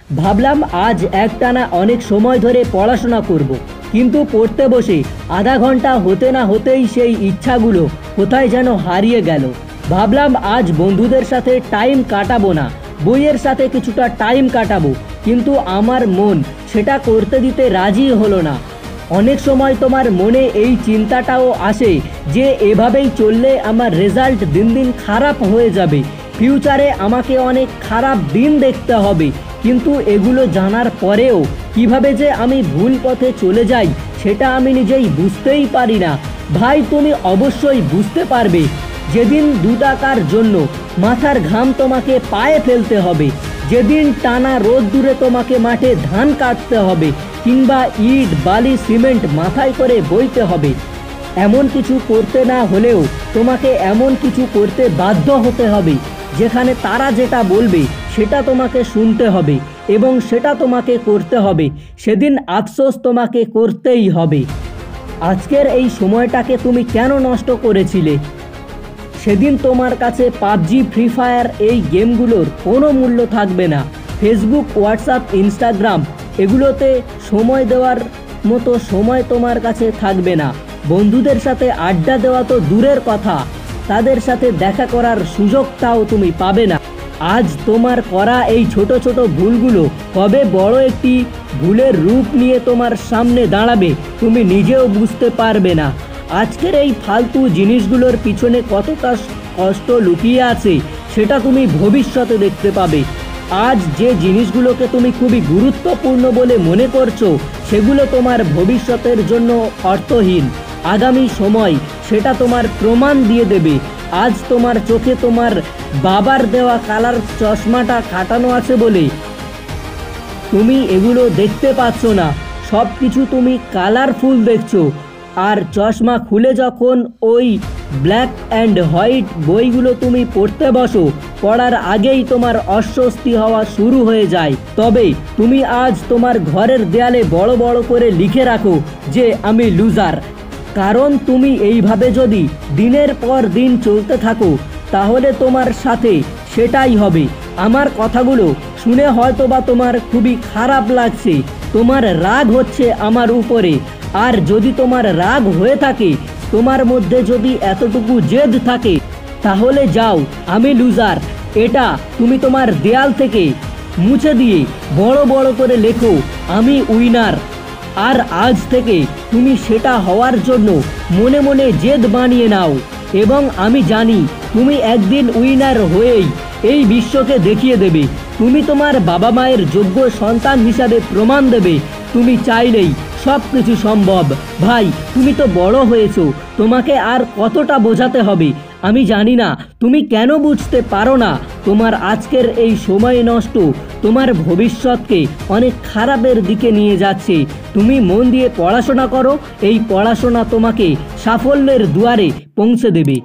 ভাবলাম আজ একটানা অনেক সময় ধরে পড়াশোনা করব, কিন্তু পড়তে বসে আধা ঘন্টা হতে না হতেই সেই ইচ্ছাগুলো কোথায় যেন হারিয়ে গেল। ভাবলাম আজ বন্ধুদের সাথে টাইম কাটাবো না, বইয়ের সাথে কিছুটা টাইম কাটাবো, কিন্তু আমার মন সেটা করতে দিতে রাজি হলো না। অনেক সময় তোমার মনে এই চিন্তাটাও আসে যে এভাবেই চললে আমার রেজাল্ট দিন দিন খারাপ হয়ে যাবে, ফিউচারে আমাকে অনেক খারাপ দিন দেখতে হবে। কিন্তু এগুলো জানার পরেও কিভাবে যে আমি ভুল পথে চলে যাই সেটা আমি নিজেই বুঝতেই পারি না। ভাই, তুমি অবশ্যই বুঝতে পারবে যেদিন 2 টাকার জন্য মাথার ঘাম তোমাকে পায়ে ফেলতে হবে, যেদিন টানা রোদ্দুরে তোমাকে মাঠে ধান কাটতে হবে, কিংবা ইট বালি সিমেন্ট মাথায় করে বইতে হবে, এমন কিছু করতে না হলেও তোমাকে এমন কিছু করতে বাধ্য হতে হবে যেখানে তারা যেটা বলবে সেটা তোমাকে শুনতে হবে এবং সেটা তোমাকে করতে হবে। সেদিন আফসোস তোমাকে করতেই হবে। আজকের এই সময়টাকে তুমি কেন নষ্ট করেছিলে? সেদিন তোমার কাছে পাবজি, ফ্রি ফায়ার এই গেমগুলোর কোনো মূল্য থাকবে না। ফেসবুক, হোয়াটসঅ্যাপ, ইনস্টাগ্রাম এগুলোতে সময় দেওয়ার মতো সময় তোমার কাছে থাকবে না। বন্ধুদের সাথে আড্ডা দেওয়া তো দূরের কথা, তাদের সাথে দেখা করার সুযোগটাও তুমি পাবে না। আজ তোমার করা এই ছোট ছোট ভুলগুলো কবে বড় একটি ভুলের রূপ নিয়ে তোমার সামনে দাঁড়াবে তুমি নিজেও বুঝতে পারবে না। আজকের এই ফালতু জিনিসগুলোর পিছনে কতটা কষ্ট লুকিয়ে আছে সেটা তুমি ভবিষ্যতে দেখতে পাবে। আজ যে জিনিসগুলোকে তুমি খুবই গুরুত্বপূর্ণ বলে মনে করছো সেগুলো তোমার ভবিষ্যতের জন্য অর্থহীন। আগামী সময় সেটা তোমার প্রমাণ দিয়ে দেবে। আজ তোমার চোখে তোমার বাবার দেওয়া কালার চশমাটা কাটানো আছে বলে তুমি এগুলো দেখতে পাচ্ছ না, সব কিছু তুমি কালারফুল দেখছো। আর চশমা খুলে যখন ওই ব্ল্যাক অ্যান্ড হোয়াইট বইগুলো তুমি পড়তে বসো, পড়ার আগেই তোমার অস্বস্তি হওয়া শুরু হয়ে যায়। তবে তুমি আজ তোমার ঘরের দেয়ালে বড় বড় করে লিখে রাখো যে আমি লুজার। কারণ তুমি এইভাবে যদি দিনের পর দিন চলতে থাকো তাহলে তোমার সাথে সেটাই হবে। আমার কথাগুলো শুনে হয়তোবা তোমার খুবই খারাপ লাগছে, তোমার রাগ হচ্ছে আমার উপরে। আর যদি তোমার রাগ হয়ে থাকে, তোমার মধ্যে যদি এতটুকু জেদ থাকে, তাহলে যাও আমি লুজার এটা তুমি তোমার দেয়াল থেকে মুছে দিয়ে বড় বড় করে লেখো আমি উইনার। আর আজ থেকে তুমি সেটা হওয়ার জন্য মনে মনে জেদ বানিয়ে নাও এবং আমি জানি তুমি একদিন উইনার হয়েই এই বিশ্বকে দেখিয়ে দেবে। তুমি তোমার বাবা মায়ের যোগ্য সন্তান হিসাবে প্রমাণ দেবে তুমি চাইলেই সব কিছু সম্ভব। ভাই, তুমি তো বড় হয়েছো, তোমাকে আর কতটা বোঝাতে হবে আমি জানি না। তুমি কেন বুঝতে পারো না তোমার আজকের এই সময় নষ্ট তোমার ভবিষ্যৎকে অনেক খারাপের দিকে নিয়ে যাচ্ছে। তুমি মন দিয়ে পড়াশোনা করো, এই পড়াশোনা তোমাকে সাফল্যের দুয়ারে পৌঁছে দেবে।